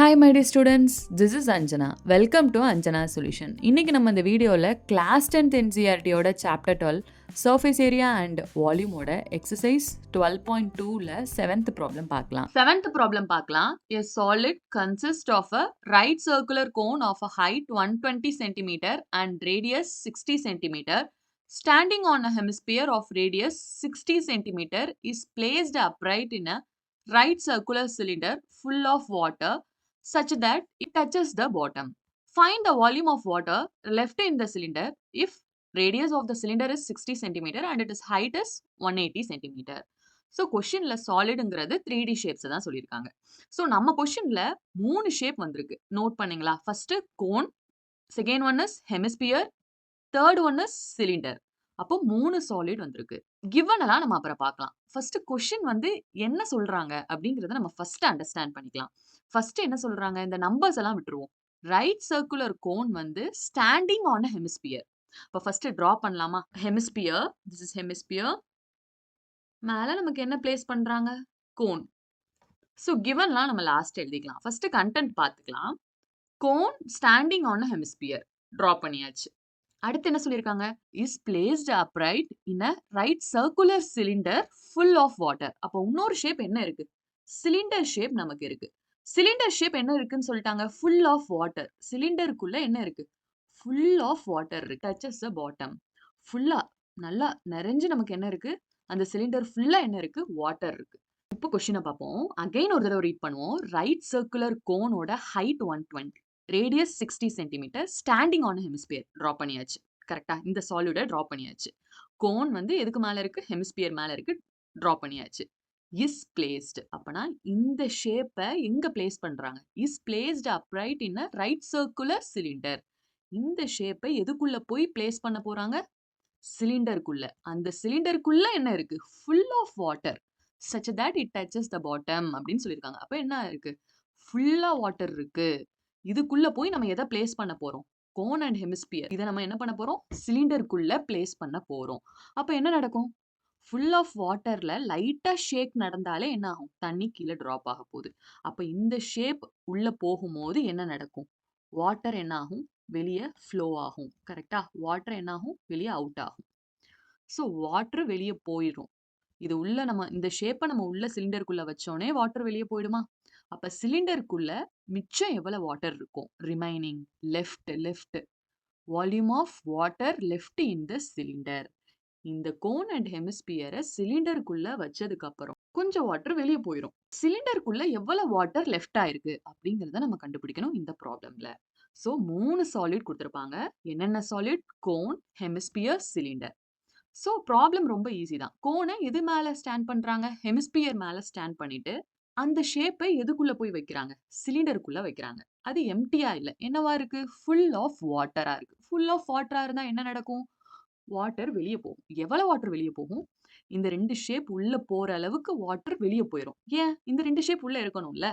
Hi my dear students, this is Anjana. Welcome to Anjana Solution. இன்னைக்கு நம்ம இந்த வீடியோவில் கிளாஸ் 10th NCERTயோட சாப்டர் 12 சர்ஃபேஸ் ஏரியா அண்ட் வால்யூமோட எக்ஸசைஸ் 12.2ல 7th ப்ராப்ளம் பார்க்கலாம். 7th ப்ராப்ளம் பார்க்கலாம். A solid consists of a right circular cone of a height 120 cm and radius 60 cm. Standing on a hemisphere of radius 60 cm is placed upright in a right circular cylinder full of water such that it touches the bottom. Find the volume of water left in the cylinder if radius of the cylinder is 60 cm and its height is 180 cm. So கொஷின்ல சாலிடுங்கிறது 3D shapes தான் சொல்லியிருக்காங்க. So நம்ம கொஷின்ல 3 shape வந்திருக்கு. Note பண்ணீங்களா? First cone, second one is hemisphere, third one is cylinder. அப்போ 3 solid வந்திருக்கு. கிவன் எல்லாம் நம்ம அப்புறம் பார்க்கலாம். ஃபர்ஸ்ட் கொஷின் வந்து என்ன சொல்றாங்க அப்படிங்கறத நம்ம ஃபர்ஸ்ட் அண்டர்ஸ்டாண்ட் பண்ணிக்கலாம். ஃபர்ஸ்ட் என்ன சொல்றாங்க? இந்த நம்பர்ஸ் எல்லாம் விட்டுருவோம். ரைட் சர்க்குலர் கோன் வந்து ஸ்டாண்டிங் ஆன் அ ஹெமிஸ்பியர். இப்போ ஃபர்ஸ்ட் டிரா பண்ணலாமா? Hemisphere, this is hemisphere. மேல நமக்கு என்ன பிளேஸ் பண்றாங்க? கோன். ஸோ கிவன்லாம் நம்ம லாஸ்ட் எழுதிக்கலாம். ஃபர்ஸ்ட் கண்டென்ட் பார்த்துக்கலாம். Cone standing on a hemisphere draw பண்ணியாச்சு. அடுத்து என்ன சொல்லியிருக்காங்க? Is placed upright in a right circular cylinder full of water. அப்போ இன்னொரு ஷேப் என்ன இருக்கு? சிலிண்டர் ஷேப் நமக்கு இருக்கு. சிலிண்டர் ஷேப் என்ன இருக்குன்னு சொல்லிட்டாங்க? Full of water. சிலிண்டருக்குள்ள என்ன இருக்கு? ஃபுல் ஆஃப் வாட்டர் இருக்கு. Duchess the bottom. ஃபுல்லா நல்லா நிறைஞ்சு நமக்கு என்ன இருக்கு? அந்த சிலிண்டர் ஃபுல்லா என்ன இருக்கு? வாட்டர் இருக்கு. இப்போ கொஸ்டினை பார்ப்போம். அகைன் ஒரு தடவை ரீட் பண்ணுவோம். ரைட் சர்க்குலர் கோனோட height 120, radius 60 centimetre, standing on hemisphere draw பண்ணியாச்சு. கரெக்டா? இந்த சாலிட டிரா பண்ணியாச்சு. கோன் வந்து எதுக்கு மேல இருக்கு? ஹெமிஸ்பியர் மேல இருக்கு. டிரா பண்ணியாச்சு. Is placed. அப்பனா இந்த ஷேப்பை எங்க பிளேஸ் பண்றாங்க? Is placed upright in a right circular cylinder. இந்த ஷேப்பை எதுக்குள்ள போய் பிளேஸ் பண்ண போறாங்க? சிலிண்டருக்குள்ள. அந்த சிலிண்டருக்குள்ள என்ன இருக்கு? Full of water such that it touches the bottom அப்படின்னு சொல்லியிருக்காங்க. அப்ப என்ன இருக்கு? ஃபுல்லா வாட்டர் இருக்கு. இதுக்குள்ள போய் நம்ம எதை பிளேஸ் பண்ண போறோம்? Cone and hemisphere. இதை நம்ம என்ன பண்ண போறோம்? சிலிண்டருக்குள்ள பிளேஸ் பண்ண போறோம். அப்ப என்ன நடக்கும்? ஃபுல் ஆஃப் வாட்டர்ல லைட்டா ஷேக் நடந்தாலே என்ன ஆகும்? தண்ணி கீழே டிராப் ஆக போகுது. அப்ப இந்த ஷேப் உள்ள போகும்போது என்ன நடக்கும்? வாட்டர் என்ன ஆகும்? வெளியே ஃப்ளோ ஆகும். கரெக்டா? வாட்டர் என்ன ஆகும்? வெளியே அவுட் ஆகும். ஸோ வாட்டர் வெளியே போயிடும். இது உள்ள நம்ம இந்த ஷேப்பை நம்ம உள்ள சிலிண்டருக்குள்ள வச்சோனே வாட்டர் வெளியே போயிடுமா? அப்ப சிலிண்டருக்குள்ள மிச்சம் எவ்வளவு வாட்டர் இருக்கும்? Remaining left volume of water left in the cylinder. இந்த கோன் அண்ட் ஹெமிஸ்பியரை சிலிண்டருக்குள்ள வச்சதுக்கு அப்புறம் கொஞ்சம் வாட்டர் வெளியே போயிடும். சிலிண்டருக்குள்ள எவ்வளவு வாட்டர் லெஃப்ட் ஆயிருக்கு அப்படிங்கறத நம்ம கண்டுபிடிக்கணும் இந்த ப்ராப்ளம்ல. ஸோ 3 சாலிட் கொடுத்துருப்பாங்க. என்னென்ன solid? Cone, hemisphere, cylinder. So problem ரொம்ப ஈஸி தான். கோனை எது மேல ஸ்டாண்ட் பண்றாங்க? ஹெமிஸ்பியர் மேல ஸ்டாண்ட் பண்ணிட்டு அந்த ஷேப்பை எதுக்குள்ள போய் வைக்கிறாங்க? சிலிண்டருக்குள்ள வைக்கிறாங்க. அது எம்டியா இல்ல. என்னவா இருக்கு? ஃபுல் ஆஃப் வாட்டரா இருக்கு. ஃபுல் ஆஃப் வாட்டரா இருந்தா என்ன நடக்கும்? வாட்டர் வெளியே போகும். எவ்வளவு வாட்டர் வெளியே போகும்? இந்த 2 ஷேப் உள்ள போற அளவுக்கு வாட்டர் வெளியே போயிடும். ஏன்? இந்த 2 ஷேப் உள்ள இருக்கணும்ல.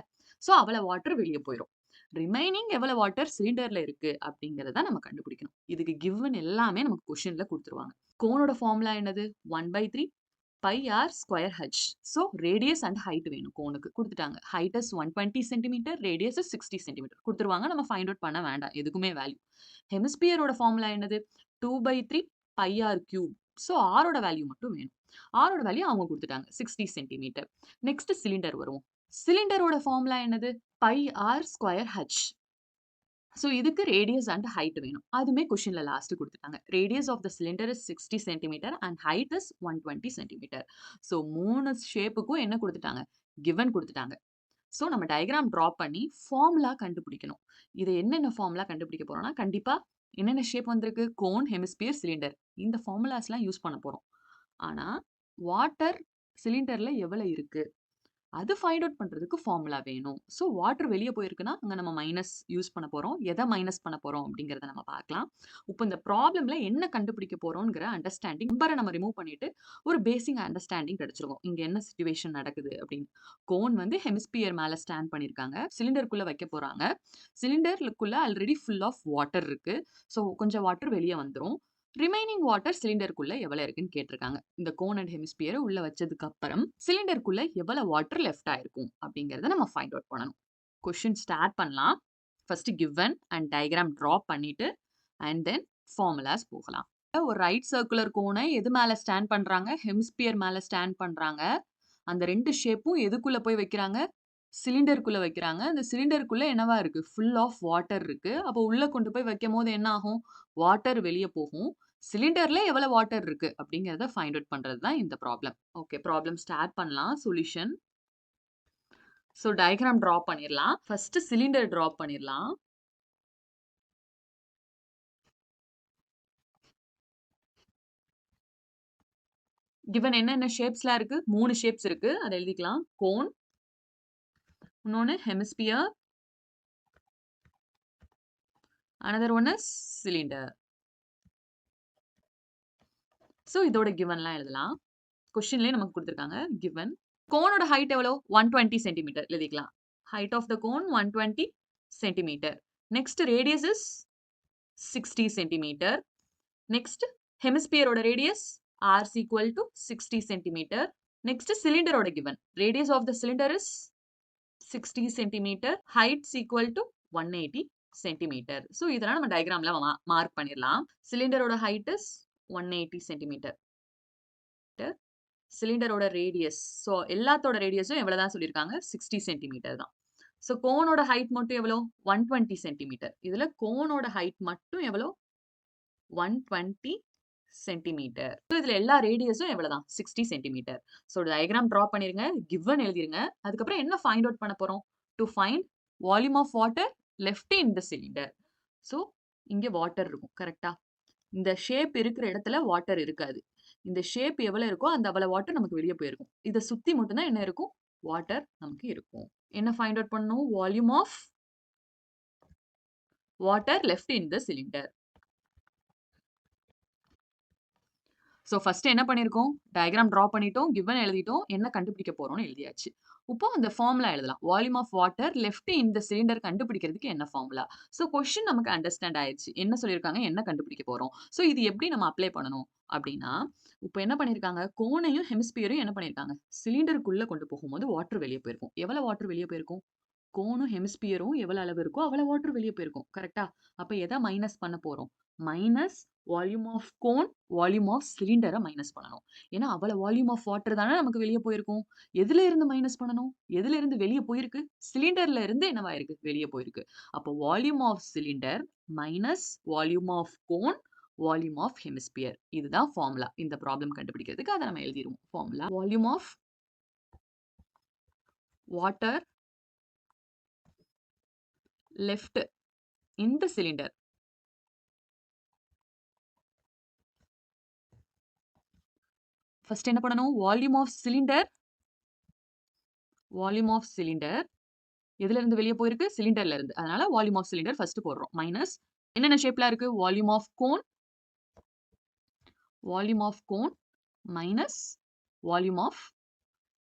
ஸோ அவ்வளவு வாட்டர் வெளியே போயிடும். ரிமைனிங் எவ்வளவு வாட்டர் சிலிண்டர்ல இருக்கு அப்படிங்கறத நம்ம கண்டுபிடிக்கணும். இதுக்கு கிவன் எல்லாமே நமக்கு கொஸ்டின்ல கொடுத்துருவாங்க. கோனோட ஃபார்முலா என்னது? 1/3 pi r square h. So radius and height வேணும். கோனுக்கு கொடுத்துட்டாங்க. Height is 120 centimetre, radius is 60 centimetre கொடுத்துருவாங்க. நம்ம ஃபைண்ட் அவுட் பண்ண வேண்டாம் எதுக்குமே வேல்யூ. ஹெமிஸ்பியரோட ஃபார்முலா என்னது? 2/3 பை ஆர் கியூப். ஸோ ஆரோட வேல்யூ மட்டும் வேணும். ஆரோட வேல்யூ அவங்க கொடுத்துட்டாங்க 60 சென்டிமீட்டர். நெக்ஸ்ட் சிலிண்டர் வருவோம். சிலிண்டரோட ஃபார்முலா என்னது? Pi r square h. So இதுக்கு ரேடியஸ் அண்ட் ஹைட் வேணும். அதுமே கொஸ்டின்ல லாஸ்ட் கொடுத்துட்டாங்க. Radius of the cylinder is 60 centimetre and height is 120 centimetre. So 3 ஷேப்புக்கும் என்ன கொடுத்துட்டாங்க? கிவன் கொடுத்துட்டாங்க. ஸோ நம்ம டயக்ராம் ட்ரா பண்ணி ஃபார்முலா கண்டுபிடிக்கணும். இது என்னென்ன ஃபார்முலா கண்டுபிடிக்க போறோம்னா, கண்டிப்பா என்னென்ன ஷேப் வந்திருக்கு? Cone, hemisphere, cylinder. இந்த ஃபார்முலாஸ்லாம் யூஸ் பண்ண போறோம். ஆனா வாட்டர் சிலிண்டர்ல எவ்வளவு இருக்கு அது ஃபைண்ட் அவுட் பண்றதுக்கு ஃபார்முலா வேணும். ஸோ வாட்டர் வெளியே போயிருக்குன்னா அங்க நம்ம மைனஸ் யூஸ் பண்ண போறோம். எதை மைனஸ் பண்ண போறோம் அப்படிங்கறத நம்ம பார்க்கலாம். இப்போ இந்த ப்ராப்ளம்ல என்ன கண்டுபிடிக்க போறோம்ங்கிற அண்டர்ஸ்டாண்டிங் நம்பரை நம்ம ரிமூவ் பண்ணிட்டு ஒரு பேசிக் அண்டர்ஸ்டாண்டிங் கிடைச்சிருக்கும். இங்க என்ன சிச்சுவேஷன் நடக்குது அப்படின்னு. கோன் வந்து ஹெமிஸ்பியர் மேல ஸ்டாண்ட் பண்ணிருக்காங்க. சிலிண்டருக்குள்ள வைக்க போறாங்க. சிலிண்டருக்குள்ள ஆல்ரெடி ஃபுல் ஆஃப் வாட்டர் இருக்கு. ஸோ கொஞ்சம் வாட்டர் வெளியே வந்துரும். ரிமைனிங் வாட்டர் சிலிண்டருக்குள்ள எவ்வளவு இருக்குன்னு கேட்டிருக்காங்க. இந்த கோன் அண்ட் ஹெமிஸ்பியரை உள்ள வச்சதுக்கு அப்புறம் சிலிண்டருக்குள்ள எவ்வளவு வாட்டர் லெஃப்ட் ஆயிருக்கும் அப்படிங்கறத நம்ம ஃபைண்ட் அவுட் பண்ணணும். கொஷின் ஸ்டார்ட் பண்ணலாம். First given and diagram draw பண்ணிட்டு அண்ட் தென் ஃபார்முலாஸ் போகலாம். ஒரு ரைட் சர்க்குலர் கோனை எது மேல ஸ்டாண்ட் பண்றாங்க? ஹெமிஸ்பியர் மேல ஸ்டாண்ட் பண்றாங்க. அந்த ரெண்டு ஷேப்பும் எதுக்குள்ள போய் வைக்கிறாங்க? சிலிண்டருக்குள்ள வைக்கிறாங்க. அந்த சிலிண்டருக்குள்ள என்னவா இருக்கு? ஃபுல் ஆஃப் வாட்டர் இருக்கு. அப்போ உள்ள கொண்டு போய் வைக்கும்போது என்ன ஆகும்? வாட்டர் வெளிய போகும். சிலிண்டர்ல எவ்வளவு வாட்டர் இருக்கு அப்படிங்கறத ஃபைண்ட் அவுட் பண்றது தான் இந்த ப்ராப்ளம். ஓகே, ப்ராப்ளம் ஸ்டார்ட் பண்ணலாம். சொல்யூஷன். ஸோ டயக்ராம் ட்ரா பண்ணிடலாம். ஃபர்ஸ்ட் சிலிண்டர் ட்ரா பண்ணிடலாம். கிவன் என்னென்ன ஷேப்ஸ்லாம் இருக்கு? 3 ஷேப்ஸ் இருக்கு. அதை எழுதிக்கலாம். கோன், இன்னொன்னு hemisphere, another one is cylinder. So இதோட கிவன்லாம் எழுதலாம். கொஸ்டின்லேயே நமக்கு கொடுத்துருக்காங்க கிவன். கோனோட ஹைட் எவ்வளோ? 120 சென்டிமீட்டர் எழுதிக்கலாம். Height of the cone 120 centimetre. Next radius is 60 centimetre. Next ஹெமிஸ்பியரோட radius r is equal to 60 centimetre. Next சிலிண்டரோட given. Radius of the cylinder is 60 centimetre. Height is equal to 180 centimetre. So இதெல்லாம் நம்ம டயக்ராம்ல mark பண்ணிடலாம். சிலிண்டரோட height is 180 centimetre. சிலிண்டரோட radius, so எல்லாத்தோட ரேடியஸும் எவ்வளவுதான் சொல்லியிருக்காங்க? 60 சென்டிமீட்டர் தான். ஸோ கோனோட ஹைட் மட்டும் எவ்வளோ? 120 சென்டிமீட்டர். இதுல கோனோட ஹைட் மட்டும் எவ்வளோ? 120 சென்டிமீட்டர். ஸோ இதுல எல்லா ரேடியஸும் எவ்வளவுதான்? 60 சென்டிமீட்டர். ஸோ டயக்ராம் ட்ரா பண்ணிருங்க, கிவன் எழுதிருங்க. அதுக்கப்புறம் என்ன ஃபைண்ட் அவுட் பண்ண போறோம்? To find volume of water left in the cylinder. So இங்க வாட்டர் இருக்கும், கரெக்டா? இந்த ஷேப் இருக்கிற இடத்துல வாட்டர் இருக்காது. இந்த ஷேப் எவ்வளவு இருக்கோ அந்த அவ்வளவு வாட்டர் நமக்கு வெளியே போயிருக்கும். இதை சுத்தி மட்டும்தான் என்ன இருக்கும்? வாட்டர் நமக்கு இருக்கும். என்ன ஃபைண்ட் அவுட் பண்ணணும்? Volume of water left in the cylinder. So first என்ன பண்ணிருக்கோம்? டயக்ராம் ட்ரா பண்ணிட்டோம், கிவன் எழுதிட்டோம், என்ன கண்டுபிடிக்க போறோம்னு எழுதியாச்சு. இப்போ அந்த ஃபார்முலா எழுதலாம். Volume of water left in the cylinder கண்டுபிடிக்கிறதுக்கு என்ன ஃபார்முலா? ஸோ கொஸ்டின் நமக்கு அண்டர்ஸ்டாண்ட் ஆயிடுச்சு. என்ன சொல்லியிருக்காங்க, என்ன கண்டுபிடிக்க போறோம். ஸோ இது எப்படி நம்ம அப்ளை பண்ணணும் அப்படின்னா, இப்போ என்ன பண்ணிருக்காங்க? கோனையும் ஹெமிஸ்பியரும் என்ன பண்ணிருக்காங்க? சிலிண்டருக்குள்ள கொண்டு போகும்போது வாட்டர் வெளியே போயிருக்கும். எவ்வளவு வாட்டர் வெளியே போயிருக்கும்? கோனும் ஹெமிஸ்பியரும் எவ்வளவு அளவு இருக்கோ அவ்வளவு வாட்டர் வெளியே போயிருக்கும், கரெக்டா? அப்ப எதை மைனஸ் பண்ண போறோம்? Minus volume of cone, volume of சிலிண்டரை மைனஸ் பண்ணணும். ஏன்னா அவ்வளவு வால்யூம் ஆஃப் வாட்டர் தானே நமக்கு வெளியே போயிருக்கும். எதுல இருந்து மைனஸ் பண்ணணும்? எதுல இருந்து வெளியே போயிருக்கு? சிலிண்டர்ல இருந்து என்னவாயிருக்கு? வெளியே போயிருக்கு. அப்போ volume of cylinder minus volume of cone, volume of hemisphere. இதுதான் ஃபார்முலா. இந்த ப்ராப்ளம் கண்டுபிடிக்கிறதுக்கு அதை நம்ம எழுதிடுவோம். Formula volume of water left in the cylinder. First என்ன பண்ணணும்? Volume of cylinder, volume of cylinder எதுல இருந்து வெளியே போயிருக்கு? சிலிண்டர்ல இருந்து. அதனால வால்யூம் ஆஃப் சிலிண்டர் ஃபர்ஸ்ட் போடுறோம். மைனஸ் என்னென்ன ஷேப்ல இருக்கு? Volume of cone, volume of cone minus volume of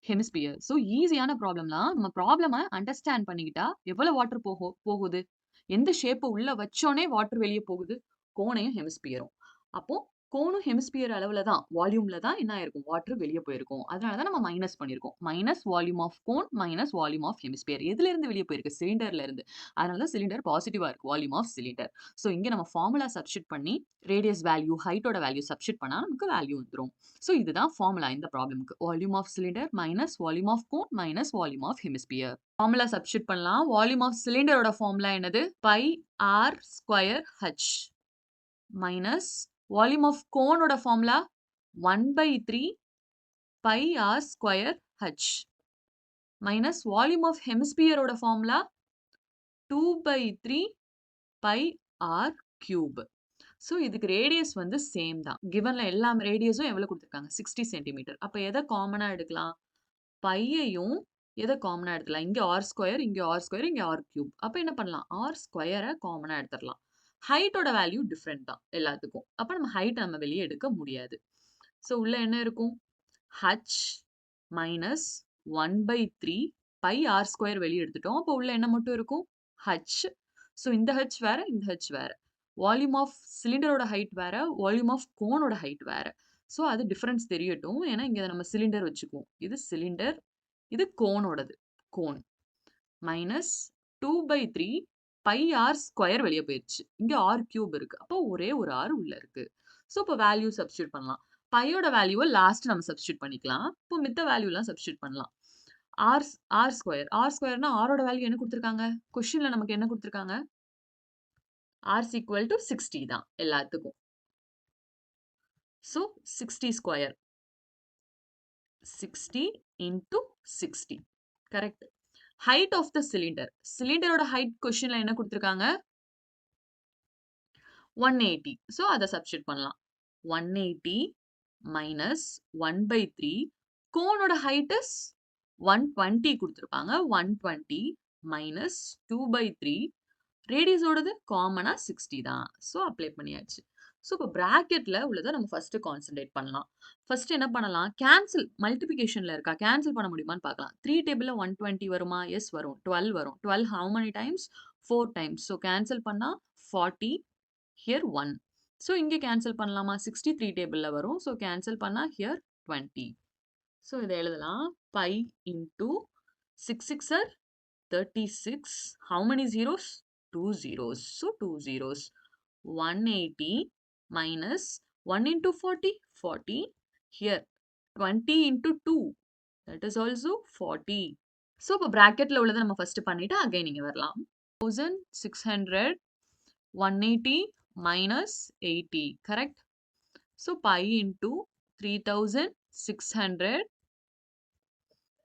hemisphere. So ஈஸியான ப்ராப்ளம்லாம் நம்ம ப்ராப்ளமை அண்டர்ஸ்டாண்ட் பண்ணிக்கிட்டா எவ்வளவு வாட்டர் போகுது? எந்த ஷேப்பை உள்ள வச்சோனே வாட்டர் வெளியே போகுது? கோனையும் ஹெமிஸ்பியரும். அப்போ கோனும் ஹெமிஸ்பியர் அளவுல தான், வால்யூம்ல தான் என்ன ஆயிருக்கும்? வாட்டர் வெளியே போயிருக்கும். அதனால தான் நம்ம மைனஸ் பண்ணிருக்கோம். Minus volume of cone minus volume of hemisphere. எதுல இருந்து வெளியே போயிருக்கு? சிலிண்டர்ல இருந்து. அதனால தான் சிலிண்டர் பாசிட்டிவா இருக்கு. Volume of cylinder. ஸோ இங்க நம்ம ஃபார்முலா சப்ஸ்டிட் பண்ணி ரேடியஸ் வேல்யூ, ஹைட்டோட வேல்யூ சப்ஸ்டிட் பண்ணா நமக்கு வேல்யூ வந்துடும். ஸோ இதுதான் ஃபார்முலா இந்த ப்ராப்ளம்க்கு. Volume of cylinder minus volume of cone minus volume of hemisphere. Formula substitute பண்ணலாம். வால்யூம் ஆஃப் சிலிண்டரோட ஃபார்முலா என்னது? Pi r square h minus volume of கோனோட formula 1/3 pi r square h minus volume of ஹெமிஸ்பியரோட formula 2/3 pi r cube. So இதுக்கு radius வந்து same தான். கிவன்ல எல்லா ரேடியஸும் எவ்வளவு கொடுத்துருக்காங்க? 60 சென்டிமீட்டர். அப்ப எதை காமனா எடுக்கலாம்? பையையும் எதை காமனா எடுக்கலாம்? இங்க ஆர் ஸ்கொயர், இங்க ஆர் ஸ்கொயர், இங்க ஆர் கியூப். அப்ப என்ன பண்ணலாம்? ஆர் ஸ்கொயரை காமனா எடுத்துடலாம். ஹைட்டோட வேல்யூ டிஃப்ரெண்ட் தான் எல்லாத்துக்கும். அப்ப நம்ம ஹைட் நம்ம வெளியே எடுக்க முடியாது. ஸோ உள்ள என்ன இருக்கும்? H minus 1/3 pi r square வெளியே எடுத்துட்டோம். அப்போ உள்ள என்ன மட்டும் இருக்கும்? ஹச். ஸோ இந்த ஹச் வேற, இந்த ஹச் வேற. வால்யூம் ஆஃப் சிலிண்டரோட ஹைட் வேற, வால்யூம் ஆஃப் கோனோட ஹைட் வேற. ஸோ அது டிஃபரன்ஸ் தெரியட்டும். ஏன்னா இங்க நம்ம சிலிண்டர் வச்சுக்குவோம். இது சிலிண்டர், இது கோனோடது. Cone minus 2/3 pi r square வெளியே போயிருச்சு. இங்க ஆர் கியூப் இருக்கு. அப்போ ஒரே ஒரு ஆர் உள்ள இருக்கு. ஸோ இப்போ வேல்யூ சப்ஸ்டியூட் பண்ணலாம். பையோட வேல்யூவை லாஸ்ட் நம்ம சப்ஸ்டியூட் பண்ணிக்கலாம். இப்போ மித்த வேல்யூலாம் சப்ஸ்டியூட் பண்ணலாம். ஆர் ஆர் ஸ்கொயர் ஸ்கொயர்னா ஆரோட வேல்யூ என்ன கொடுத்துருக்காங்க? கொஸ்டின்ல நமக்கு என்ன கொடுத்துருக்காங்க? ஆர் ஈக்குவல் டு 60 தான் எல்லாத்துக்கும். So 60 square 60 into 60 correct. Height of the cylinder, சிலிண்டரோட ஹைட் கொஸ்டின்ல என்ன கொடுத்துருக்காங்க? 180. ஸோ அதை சப்ஸ்டியூட் பண்ணலாம். 180 மைனஸ் 1/3 கோனோட ஹைட் இஸ் 120 கொடுத்துருப்பாங்க. 120 மைனஸ் 2/3 ரேடியஸோடது காமனா 60 தான். ஸோ அப்ளை பண்ணியாச்சு. ஸோ இப்போ பிராக்கெட்ல உள்ளதை நம்ம ஃபர்ஸ்ட் கான்சென்ட்ரேட் பண்ணலாம். ஃபர்ஸ்ட் என்ன பண்ணலாம்? கேன்சல் மல்டிபிகேஷன்ல இருக்கா? கேன்சல் பண்ண முடியுமான்னு பார்க்கலாம். 3 டேபிள்ல 120 வருமா? எஸ் வரும். 12 வரும். 12 how many times? 4 times. So cancel பண்ணா 40 here 1. ஸோ இங்கே கேன்சல் பண்ணலாமா? 63 டேபிள்ல வரும். ஸோ கேன்சல் பண்ணா here 20. ஸோ இதை எழுதலாம். By into 6 6 are 36. How many zeros? 2 zeros. So 2 zeros. 180 minus 1 into 40, 40. Here 20 into 2. That is also 40. So இப்போ bracketல உள்ளதை நம்ம first பண்ணிட்டு again இங்க வரலாம். 1600 180 minus 80. Correct? So pi into 3600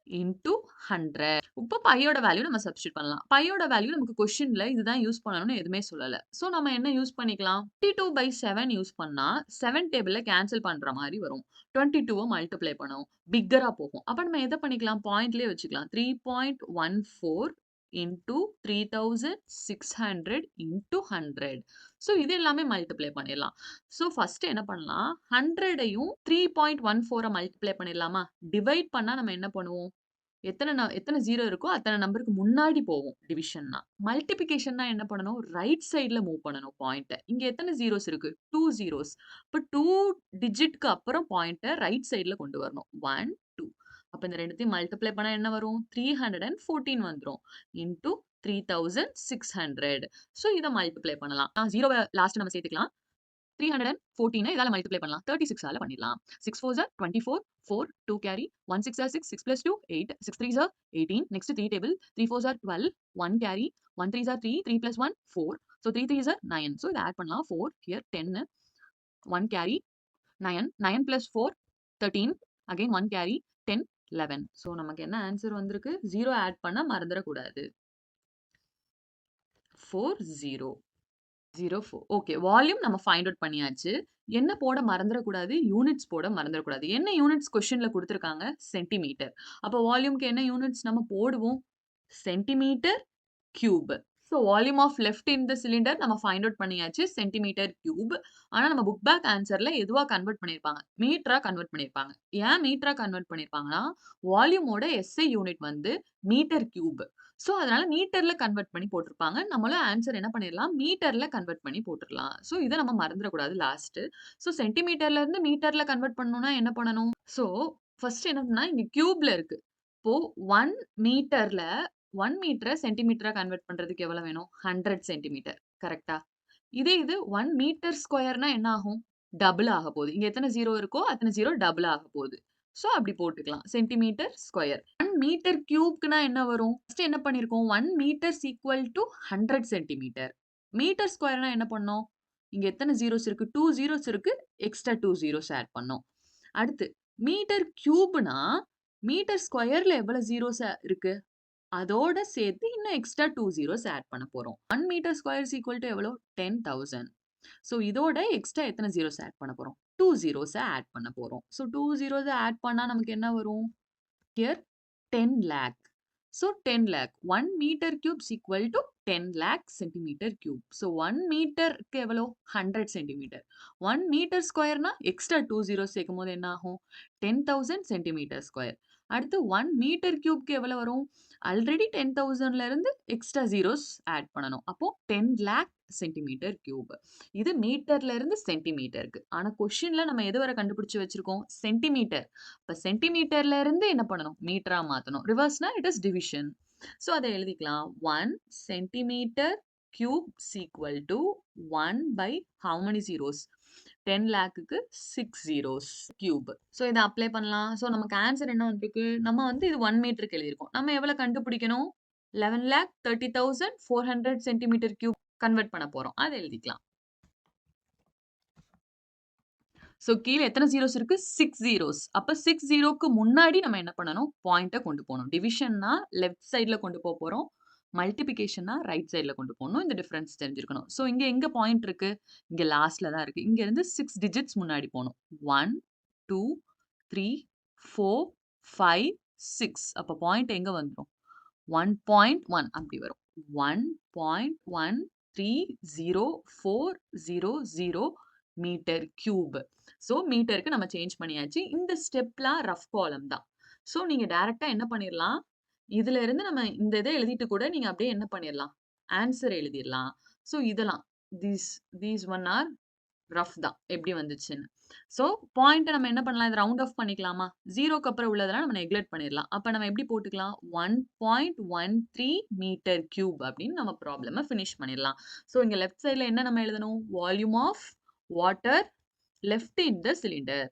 into 100. இப்போ பையோட வேல்யூ நம்ம சப்ஸ்டியூட் பண்ணலாம். பையோட வேல்யூ நமக்கு கொஸ்டின்ல இதுதான் யூஸ் பண்ணணும்னு எதுவுமே சொல்லல. ஸோ நம்ம என்ன யூஸ் பண்ணிக்கலாம்? 22/7 யூஸ் பண்ணா 7 டேபிள்ல கேன்சல் பண்ற மாதிரி வரும். 22 மல்டிப்ளை பண்ணும். பிக்கரா போகும். அப்ப நம்ம எதை பண்ணிக்கலாம்? பாயிண்ட்லயே வச்சுக்கலாம். 3.14 into 3600 into 100. ஸோ இது எல்லாமே மல்டிப்ளை பண்ணிடலாம். ஸோ ஃபர்ஸ்ட் என்ன பண்ணலாம்? 100ஐயும் 3.14 மல்டிப்ளை பண்ணிடலாமா? டிவைட் பண்ணா நம்ம என்ன பண்ணுவோம்? எத்தனை ஜீரோ இருக்கோ அத்தனை நம்பருக்கு முன்னாடி போவோம் டிவிஷன்னா. மல்டிபிகேஷன்னா என்ன பண்ணணும்? ரைட் சைட்ல மூவ் பண்ணணும் பாயிண்ட்டை. இங்க எத்தனை ஜீரோஸ் இருக்கு? 2 ஜீரோஸ். இப்போ 2 டிஜிட்க்கு அப்புறம் பாயிண்ட்டை ரைட் சைட்ல கொண்டு வரணும். 1 2. அப்ப இந்த ரெண்டுத்தையும் மல்டிப்ளை பண்ணா என்ன வரும்? 314 வந்துரும். இன்டூ 3600. ஸோ இதை மல்டிப்ளை பண்ணலாம். ஜீரோவை லாஸ்ட் நம்ம சேர்த்துக்கலாம். 314 இதால மல்டிப்ளை பண்ணலாம். 36 ஆல பண்ணிடலாம். 6 4s are 24, 4, 2 carry, 1 6 are 6, 6 plus 2, 8, 6 3s are 18. Next 3 table, 3 4s are 12, 1 carry, 1 3s are 3, 3 plus 1, 4. So 3 3s are 9. So இதை ஆட் பண்ணலாம். 4, here 10, 1 carry, 9, 9 plus 4, 13, again 1 carry, 10, 11. So நமக்கு என்ன ஆன்சர் வந்திருக்கு? 0 ஆட் பண்ண மறந்துடக்கூடாது. 40. 04. ஓகே. வால்யூம் நம்ம ஃபைண்ட் அவுட் பண்ணியாச்சு. என்ன போட மறந்துடக்கூடாது? யூனிட்ஸ் போட மறந்துடக்கூடாது. என்ன யூனிட்ஸ் கொஸ்டின்ல கொடுத்துருக்காங்க? சென்டிமீட்டர். அப்போ வால்யூம்க்கு என்ன யூனிட்ஸ் நம்ம போடுவோம்? Centimetre cube. So volume of left in the cylinder நம்ம ஃபைண்ட் அவுட் பண்ணியாச்சு. Centimetre cube. ஆனால் நம்ம புக் பேக் ஆன்சர்ல எதுவா கன்வெர்ட் பண்ணியிருப்பாங்க? மீட்டரா கன்வெர்ட் பண்ணியிருப்பாங்க. ஏன் மீட்டரா கன்வெர்ட் பண்ணியிருப்பாங்கன்னா வால்யூமோட எஸ்ஐ யூனிட் வந்து மீட்டர் கியூப். ஸோ அதனால மீட்டர்ல கன்வெர்ட் பண்ணி போட்டிருப்பாங்க. நம்மளும் ஆன்சர் என்ன பண்ணிடலாம்? மீட்டர்ல கன்வெர்ட் பண்ணி போட்டுடலாம். ஸோ இதை நம்ம மறந்துடக்கூடாது லாஸ்ட். ஸோ சென்டிமீட்டர்ல இருந்து மீட்டர்ல கன்வெர்ட் பண்ணணும்னா என்ன பண்ணணும்? ஸோ ஃபர்ஸ்ட் என்னன்னா இங்க கியூப்ல இருக்கு. இப்போ 1 மீட்டர்ல 1 மீட்டரை சென்டிமீட்டரா கன்வெர்ட் பண்றதுக்கு எவ்வளவு வேணும்? 100 சென்டிமீட்டர். கரெக்டா? இதே இது 1 மீட்டர் ஸ்கொயர்னா என்ன ஆகும்? டபுள் ஆக போகுது. இங்க எத்தனை ஜீரோ இருக்கோ அத்தனை ஜீரோ டபுள் ஆக போகுது. ஸோ அப்படி போட்டுக்கலாம். Centimetre square. 1 மீட்டர் கியூப்க்குனா என்ன வரும்? ஃபர்ஸ்ட் என்ன பண்ணிருக்கோம்? 1 metres equal to 100 centimetre. Metre ஸ்கொயர்னா என்ன பண்ணோம்? இங்க எத்தனை ஜீரோஸ் இருக்கு? 2 ஜீரோஸ் இருக்கு. எக்ஸ்ட்ரா 2 ஜீரோஸ் ஆட் பண்ணோம். அடுத்து மீட்டர் கியூப்னா மீட்டர் ஸ்கொயர்ல எவ்வளவு ஜீரோஸ் இருக்கு? அதோட சேர்த்து இன்னும் எக்ஸ்ட்ரா 2 ஜீரோஸ் ஆட் பண்ண போறோம். 1 metre square is equal to எவ்வளோ? 10,000. ஸோ இதோட எக்ஸ்ட்ரா எத்தனை ஜீரோஸ் ஆட் பண்ண போறோம்? 2 ஜீரோஸை ஆட் பண்ண போறோம். ஸோ 2 ஜீரோஸை ஆட் பண்ணா நமக்கு என்ன வரும்? Here 10 lakh. So 10 lakh. 1 metre cube equal to 10 lakh centimetre cube. So 1 மீட்டருக்கு எவ்வளோ? 100 சென்டிமீட்டர். 1 மீட்டர் ஸ்கொயர்னா எக்ஸ்ட்ரா 2 ஜீரோஸ் சேர்க்கும் போது என்ன ஆகும்? 10,000 சென்டிமீட்டர் ஸ்கொயர். அடுத்து 1 மீட்டர் கியூப்க்கு எவ்வளவு வரும்? ஆல்ரெடி 10,000ல இருந்து எக்ஸ்ட்ரா ஜீரோஸ் ஆட் பண்ணணும். அப்போ 10 lakh சென்டிமீட்டர் கியூப். இது மீட்டர்ல இருந்து சென்டிமீட்டருக்கு. ஆனா கொஸ்டின்ல நம்ம எது வரை கண்டுபிடிச்சு வச்சிருக்கோம்? சென்டிமீட்டர். இப்ப சென்டிமீட்டர்ல இருந்து என்ன பண்ணணும்? மீட்டரா மாத்தணும். ரிவர்ஸ்னா இட் இஸ் டிவிஷன். ஸோ அதை எழுதிக்கலாம். 1 centimetre cube equal to 1 by how many zeros? 10 லேக்குக்கு 6 zeros கியூப். ஸோ இதை அப்ளை பண்ணலாம். ஸோ நமக்கு ஆன்சர் என்ன வந்திருக்கு? நம்ம வந்து இது 1 மீட்டருக்கு எழுதியிருக்கோம். நம்ம எவ்வளவு கண்டுபிடிக்கணும்? 11,30,400 சென்டிமீட்டர் கியூப் கன்வெர்ட் பண்ண போறோம். அதை எழுதிக்கலாம். ஸோ கீழே எத்தனை ஜீரோஸ் இருக்கு? 6 ஜீரோஸ். அப்ப 6 ஜீரோக்கு முன்னாடி நம்ம என்ன பண்ணணும்? பாயிண்ட்டை கொண்டு போகணும். டிவிஷன்னா லெஃப்ட் சைட்ல கொண்டு போறோம். மல்டிபிகேஷன்னா ரைட் சைட்ல கொண்டு போகணும். இந்த டிஃபரன்ஸ் தெரிஞ்சிருக்கணும். ஸோ இங்க எங்க பாயிண்ட் இருக்கு? இங்க லாஸ்ட்ல தான் இருக்கு. இங்க இருந்து 6 டிஜிட்ஸ் முன்னாடி போகணும். 1, 2, 3, 4, 5, 6. அப்ப பாயிண்ட் எங்க வந்துரும்? 1.1 அப்படி வரும். 1.130400 மீட்டர் கியூப். ஸோ மீட்டருக்கு நம்ம சேஞ்ச் பண்ணியாச்சு. இந்த ஸ்டெப்லாம் ரஃப் காலம் தான். ஸோ நீங்க டைரக்டா என்ன பண்ணிடலாம்? இதுல இருந்து நம்ம இந்த இதை எழுதிட்டு கூட நீங்க அப்படியே என்ன பண்ணிடலாம்? ஆன்சர் எழுதிடலாம். ஸோ இதெல்லாம் தீஸ் ஒன் ஆர் ரஃப் தான் எப்படி வந்துச்சுன்னு. ஸோ பாயிண்ட்டை நம்ம என்ன பண்ணலாம்? இதை ரவுண்ட் ஆஃப் பண்ணிக்கலாமா? ஜீரோக்கு அப்புறம் உள்ளதெல்லாம் நம்ம நெக்லெக்ட் பண்ணிடலாம். அப்போ நம்ம எப்படி போட்டுக்கலாம்? 1.13 மீட்டர் கியூப் அப்படின்னு நம்ம ப்ராப்ளமை ஃபினிஷ் பண்ணிடலாம். ஸோ இங்கே லெஃப்ட் சைடில் என்ன நம்ம எழுதணும்? Volume of water left in the cylinder.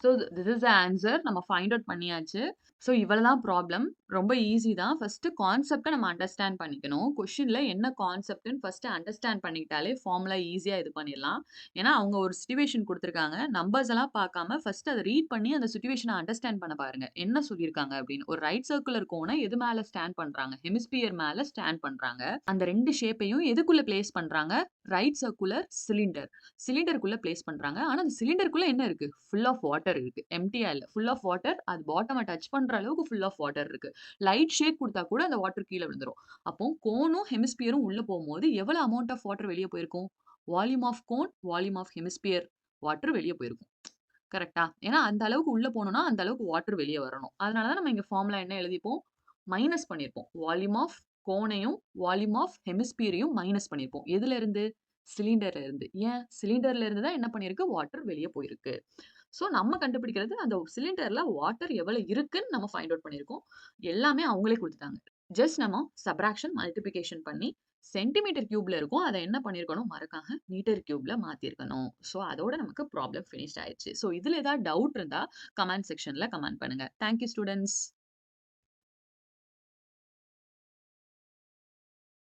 So this is the answer. நம்ம ஃபைண்ட் அவுட் பண்ணியாச்சு. ஸோ இவ்வளவுதான் ப்ராப்ளம். ரொம்ப ஈஸி தான். ஃபர்ஸ்ட் கான்செப்டை நம்ம அண்டர்ஸ்டாண்ட் பண்ணிக்கணும். கொஸ்டின்ல என்ன கான்செப்ட்னு ஃபர்ஸ்ட் அண்டர்ஸ்டாண்ட் பண்ணிக்கிட்டாலே ஃபார்முலா ஈஸியா இது பண்ணிடலாம். ஏன்னா அவங்க ஒரு சிச்சுவேஷன் கொடுத்துருக்காங்க. நம்பர்ஸ் எல்லாம் பார்க்காம ஃபர்ஸ்ட் அதை ரீட் பண்ணி அந்த சிச்சுவேஷனை அண்டர்ஸ்டாண்ட் பண்ண பாருங்க. என்ன சொல்லியிருக்காங்க அப்படின்னு. ஒரு ரைட் சர்க்குலர் கோனை எது மேல ஸ்டாண்ட் பண்றாங்க? ஹெமிஸ்பியர் மேல ஸ்டாண்ட் பண்றாங்க. அந்த ரெண்டு ஷேப்பையும் எதுக்குள்ள பிளேஸ் பண்றாங்க? Right circular cylinder. சிலிண்டருக்குள்ள பிளேஸ் பண்றாங்க. ஆனா அந்த சிலிண்டருக்குள்ள என்ன இருக்கு? ஃபுல் ஆஃப் வாட்டர் இருக்கு. எம்டியா இல்ல. Full of water. அது பாட்டமை டச் பண்ற அளவுக்கு ஃபுல் ஆஃப் வாட்டர் இருக்கு. லைட் ஷேக் கொடுத்தா கூட அந்த வாட்டர் கீழே விழுந்துரும். அப்போ கோனும் ஹெமிஸ்பியரும் உள்ள போகும்போது எவ்வளவு அமௌண்ட் ஆஃப் வாட்டர் வெளியே போயிருக்கும்? Volume of cone, volume of hemisphere water வெளியே போயிருக்கும். கரெக்டா? ஏன்னா அந்த அளவுக்கு உள்ள போகணும்னா அந்த அளவுக்கு வாட்டர் வெளியே வரணும். அதனாலதான் நம்ம இங்க ஃபார்முலா என்ன எழுதிப்போம்? மைனஸ் பண்ணிருப்போம். வால்யூம் ஆஃப் கோனையும் வால்யூம் ஆஃப் ஹெமிஸ்பியரையும் மைனஸ் பண்ணிருப்போம். எதுல இருந்து? சிலிண்டர்ல இருந்து. ஏன்? சிலிண்டர்ல இருந்து தான் என்ன பண்ணிருக்கு? வாட்டர் வெளியே போயிருக்கு. ஸோ நம்ம கண்டுபிடிக்கிறது அந்த சிலிண்டர்ல வாட்டர் எவ்வளவு இருக்குன்னு நம்ம ஃபைண்ட் அவுட் பண்ணியிருக்கோம். எல்லாமே அவங்களே கொடுத்துட்டாங்க. ஜஸ்ட் நம்ம சப்ராக்ஷன் மல்டிபிகேஷன் பண்ணி சென்டிமீட்டர் கியூப்ல இருக்கும். அதை என்ன பண்ணியிருக்கணும்? மறக்காம மீட்டர் கியூப்ல மாத்திருக்கணும். ஸோ அதோட நமக்கு ப்ராப்ளம் ஃபினிஷ்ட் ஆயிடுச்சு. ஸோ இதுல ஏதாவது டவுட் இருந்தா கமெண்ட் செக்ஷன்ல கமெண்ட் பண்ணுங்க. Thank you students.